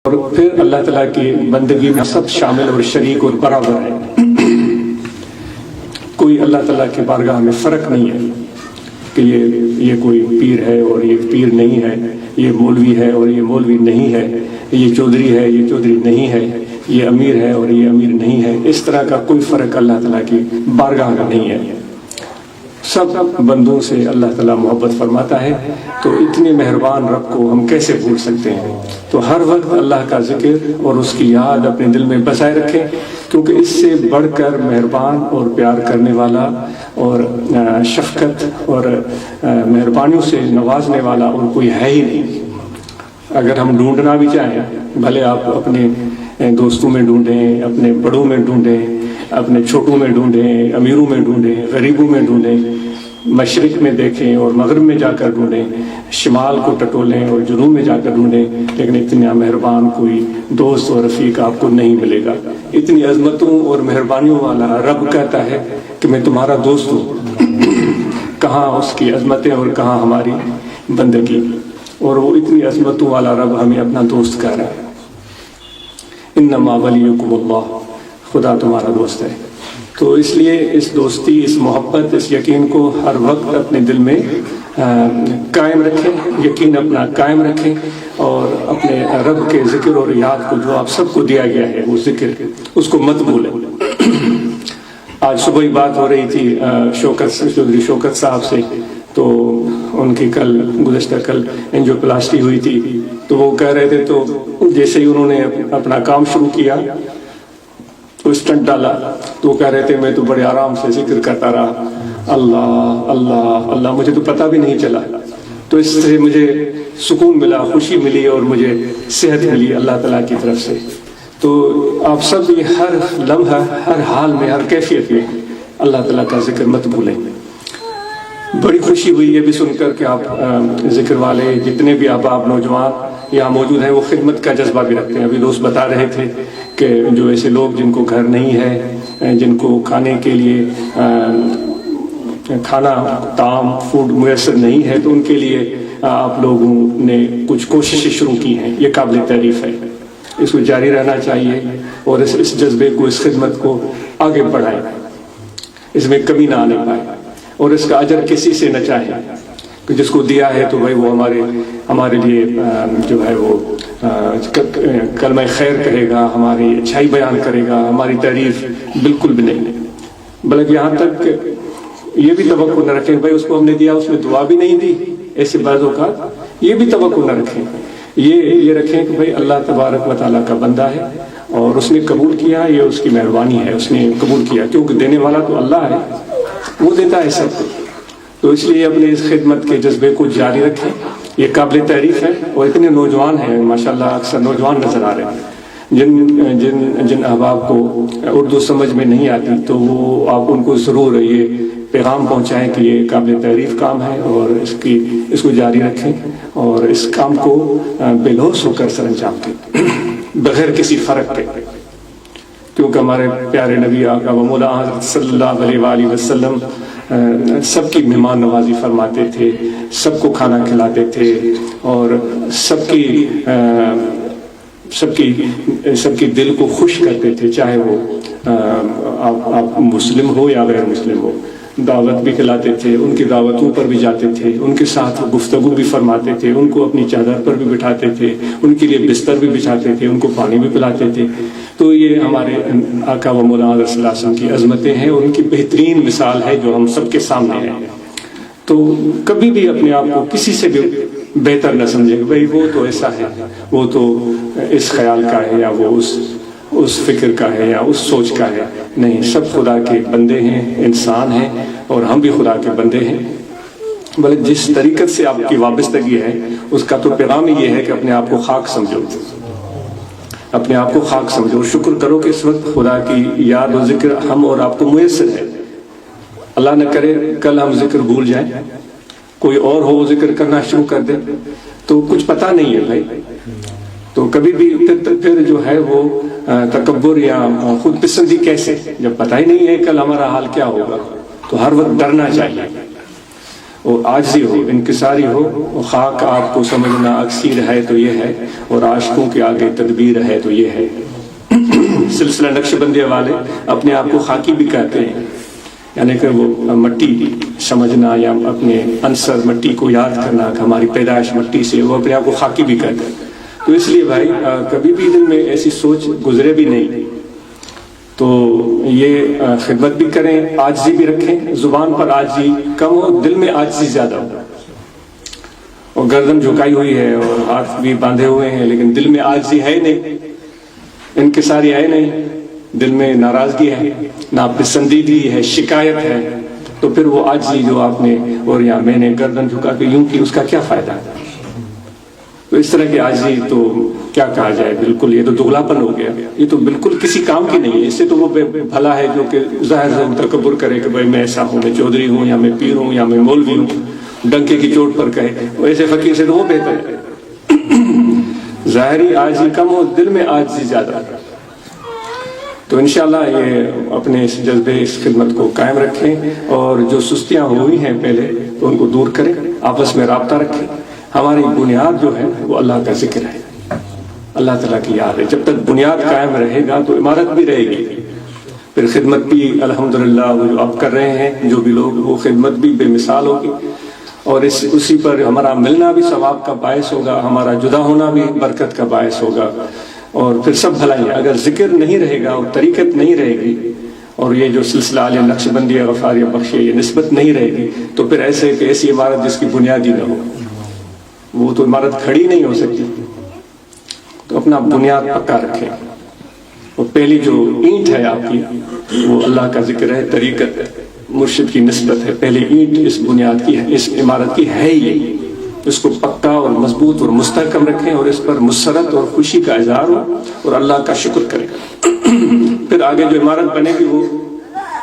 اور پھر اللہ تعالیٰ کی بندگی میں سب شامل اور شریک اور برابر ہے. کوئی اللہ تعالیٰ کی بارگاہ میں فرق نہیں ہے کہ یہ کوئی پیر ہے اور یہ پیر نہیں ہے، یہ مولوی ہے اور یہ مولوی نہیں ہے، یہ چودھری ہے یہ چودھری نہیں ہے، یہ امیر ہے اور یہ امیر نہیں ہے. اس طرح کا کوئی فرق اللہ تعالیٰ کی بارگاہ میں نہیں ہے. سب بندوں سے اللہ تعالیٰ محبت فرماتا ہے. تو اتنے مہربان رب کو ہم کیسے بھول سکتے ہیں؟ تو ہر وقت اللہ کا ذکر اور اس کی یاد اپنے دل میں بسائے رکھیں، کیونکہ اس سے بڑھ کر مہربان اور پیار کرنے والا اور شفقت اور مہربانیوں سے نوازنے والا اور کوئی ہے ہی نہیں. اگر ہم ڈھونڈنا بھی چاہیں، بھلے آپ اپنے دوستوں میں ڈھونڈیں، اپنے بڑوں میں ڈھونڈیں، اپنے چھوٹوں میں ڈھونڈیں، امیروں میں ڈھونڈیں، غریبوں میں ڈھونڈیں، مشرق میں دیکھیں اور مغرب میں جا کر ڈھونڈیں، شمال کو ٹٹولیں اور جنوب میں جا کر ڈھونڈیں، لیکن اتنا مہربان کوئی دوست اور رفیق آپ کو نہیں ملے گا. اتنی عظمتوں اور مہربانیوں والا رب کہتا ہے کہ میں تمہارا دوست ہوں. کہاں اس کی عظمتیں اور کہاں ہماری بندگی. اور وہ اتنی عظمتوں والا رب ہمیں اپنا دوست کہہ رہا ہے. انما ولیکم اللہ، خدا تمہارا دوست ہے. تو اس لیے اس دوستی، اس محبت، اس یقین کو ہر وقت اپنے دل میں قائم رکھیں، یقین اپنا قائم رکھیں، اور اپنے رب کے ذکر اور یاد کو جو آپ سب کو دیا گیا ہے وہ ذکر، اس کو مت بھولیں. آج صبح ہی بات ہو رہی تھی چودھری شوکت صاحب سے، تو ان کی گزشتہ کل اینجیوپلاسٹی ہوئی تھی. تو وہ کہہ رہے تھے، تو جیسے ہی انہوں نے اپنا کام شروع کیا تو اسٹنٹ ڈالا، تو وہ کہہ رہے تھے میں تو بڑے آرام سے ذکر کرتا رہا، اللہ اللہ اللہ، مجھے تو پتہ بھی نہیں چلا. تو اس سے مجھے سکون ملا، خوشی ملی، اور مجھے صحت ملی اللہ تعالیٰ کی طرف سے. تو آپ سب یہ ہر لمحہ، ہر حال میں، ہر کیفیت میں اللہ تعالیٰ کا ذکر مت بھولیں. بڑی خوشی ہوئی یہ بھی سن کر کہ آپ ذکر والے جتنے بھی آپ نوجوان یہاں موجود ہیں وہ خدمت کا جذبہ بھی رکھتے ہیں. ابھی دوست بتا رہے تھے کہ جو ایسے لوگ جن کو گھر نہیں ہے، جن کو کھانے کے لیے کھانا طعام فوڈ میسر نہیں ہے، تو ان کے لیے آپ لوگوں نے کچھ کوششیں شروع کی ہیں. یہ قابل تعریف ہے، اس کو جاری رہنا چاہیے، اور اس جذبے کو، اس خدمت کو آگے بڑھائیں، اس میں کمی نہ آنے پائے، اور اس کا اجر کسی سے نہ چاہیں کہ جس کو دیا ہے تو بھائی وہ ہمارے لیے جو ہے وہ کلمہ خیر کہے گا، ہماری اچھائی بیان کرے گا، ہماری تعریف بالکل بھی نہیں. بلکہ یہاں تک یہ بھی توقع نہ رکھیں بھائی اس کو ہم نے دیا، اس نے دعا بھی نہیں دی. ایسے بعض اوقات یہ بھی توقع نہ رکھیں. یہ رکھیں کہ بھائی اللہ تبارک و تعالیٰ کا بندہ ہے اور اس نے قبول کیا، یہ اس کی مہربانی ہے، اس نے قبول کیا، کیونکہ دینے والا تو اللہ ہے، وہ دیتا ہے سب. تو اس لیے اپنے اس خدمت کے جذبے کو جاری رکھیں. یہ قابل تعریف ہے. اور اتنے نوجوان ہیں ماشاءاللہ، اکثر نوجوان نظر آ رہے ہیں جن احباب کو اردو سمجھ میں نہیں آتی، تو وہ آپ ان کو ضرور یہ پیغام پہنچائیں کہ یہ قابل تعریف کام ہے، اور اس کو جاری رکھیں، اور اس کام کو بے لوث ہو کر سر انجام دیں بغیر کسی فرق کے. کیونکہ ہمارے پیارے نبی آقا و مولا حضرت صلی اللہ علیہ وآلہ وسلم سب کی مہمان نوازی فرماتے تھے، سب کو کھانا کھلاتے تھے، اور سب کی دل کو خوش کرتے تھے، چاہے وہ آپ مسلم ہو یا غیر مسلم ہو. دعوت بھی کھلاتے تھے، ان کی دعوتوں پر بھی جاتے تھے، ان کے ساتھ گفتگو بھی فرماتے تھے، ان کو اپنی چادر پر بھی بٹھاتے تھے، ان کے لیے بستر بھی بچھاتے تھے، ان کو پانی بھی پلاتے تھے. تو یہ ہمارے آقا و مولا حضرت صلی اللہ علیہ وسلم کی عظمتیں ہیں، اور ان کی بہترین مثال ہے جو ہم سب کے سامنے ہے. تو کبھی بھی اپنے آپ کو کسی سے بھی بہتر نہ سمجھے کہ بھائی وہ تو ایسا ہے، وہ تو اس خیال کا ہے، یا وہ اس فکر کا ہے، یا اس سوچ کا ہے. نہیں، سب خدا کے بندے ہیں، انسان ہیں، اور ہم بھی خدا کے بندے ہیں. بلکہ جس طریقت سے آپ کی وابستگی ہے اس کا تو پیغام یہ ہے کہ اپنے آپ کو خاک سمجھو، اپنے آپ کو خاک سمجھو. شکر کرو کہ اس وقت خدا کی یاد و ذکر ہم اور آپ کو میسر ہے. اللہ نہ کرے کل ہم ذکر بھول جائیں، کوئی اور ہو وہ ذکر کرنا شروع کر دے، تو کچھ پتہ نہیں ہے بھائی. تو کبھی بھی پھر جو ہے وہ تکبر یا خود پسندی کیسے، جب پتہ ہی نہیں ہے کل ہمارا حال کیا ہوگا. تو ہر وقت ڈرنا چاہیے. وہ عاجزی ہو، انکساری ہو، خاک آپ کو سمجھنا اکثیر ہے تو یہ ہے، اور عاشقوں کے آگے تدبیر ہے تو یہ ہے۔ سلسلہ نقشبندیہ والے اپنے آپ کو خاکی بھی کہتے ہیں، یعنی کہ وہ مٹی سمجھنا یا اپنے عنصر مٹی کو یاد کرنا کہ ہماری پیدائش مٹی سے، وہ اپنے آپ کو خاکی بھی کہتے ہیں۔ تو اس لیے بھائی کبھی بھی دل میں ایسی سوچ گزرے بھی نہیں تو یہ خدمت بھی کریں، عاجزی بھی رکھیں، زبان پر عاجزی کم ہو، دل میں عاجزی زیادہ ہو، اور گردن جھکائی ہوئی ہے اور ہاتھ بھی باندھے ہوئے ہیں لیکن دل میں عاجزی ہے نہیں، انکساری ہے نہیں، دل میں ناراضگی ہے، ناپسندیدگی ہے، شکایت ہے، تو پھر وہ عاجزی جو آپ نے اور یا میں نے گردن جھکا کے یوں کی، اس کا کیا فائدہ ہے؟ تو اس طرح کی عاجزی تو کیا کہا جائے، بالکل یہ تو دغلاپن ہو گیا، یہ تو بالکل کسی کام کی نہیں ہے۔ اس سے تو وہ بھلا ہے جو کہ ظاہر سے تکبر کرے کہ بھائی میں ایسا ہوں، میں چودھری ہوں یا میں پیر ہوں یا میں مولوی ہوں، ڈنکے کی چوٹ پر کہے، ایسے فقیر سے تو وہ بہتر ہے۔ ظاہری عاجزی کم ہو، دل میں عاجزی زیادہ ہے۔ تو انشاءاللہ یہ اپنے اس جذبے، اس خدمت کو قائم رکھیں، اور جو سستیاں ہوئی ہیں پہلے تو ان کو دور کریں، آپس میں رابطہ رکھیں۔ ہماری بنیاد جو ہے وہ اللہ کا ذکر ہے، اللہ تعالیٰ کی یاد ہے۔ جب تک بنیاد قائم رہے گا تو عمارت بھی رہے گی، پھر خدمت بھی الحمدللہ وہ جو آپ کر رہے ہیں جو بھی لوگ، وہ خدمت بھی بے مثال ہوگی، اور اسی پر ہمارا ملنا بھی ثواب کا باعث ہوگا، ہمارا جدا ہونا بھی برکت کا باعث ہوگا، اور پھر سب بھلائی۔ اگر ذکر نہیں رہے گا اور طریقت نہیں رہے گی، اور یہ جو سلسلہ عالیہ نقشبندیہ غفاریہ بخشیہ یہ نسبت نہیں رہے گی، تو پھر ایسی عمارت جس کی بنیاد ہی نہ ہو، وہ تو عمارت کھڑی نہیں ہو سکتی۔ تو اپنا بنیاد پکا رکھیں، اور پہلی جو اینٹ ہے آپ کی وہ اللہ کا ذکر ہے، طریقت ہے، مرشد کی نسبت ہے۔ پہلی اینٹ اس بنیاد کی ہے، اس عمارت کی ہے ہی، اس کو پکا اور مضبوط اور مستحکم رکھیں، اور اس پر مسرت اور خوشی کا اظہار ہو اور اللہ کا شکر کریں۔ پھر آگے جو عمارت بنے گی وہ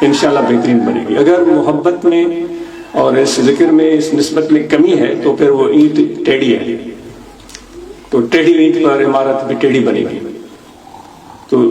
انشاءاللہ بہترین بنے گی۔ اگر محبت میں اور اس ذکر میں، اس نسبت میں کمی ہے تو پھر وہ اینٹ ٹیڑھی ہے، تو ٹیڑھی اینٹ پر عمارت بھی ٹیڑھی بنے گی۔ تو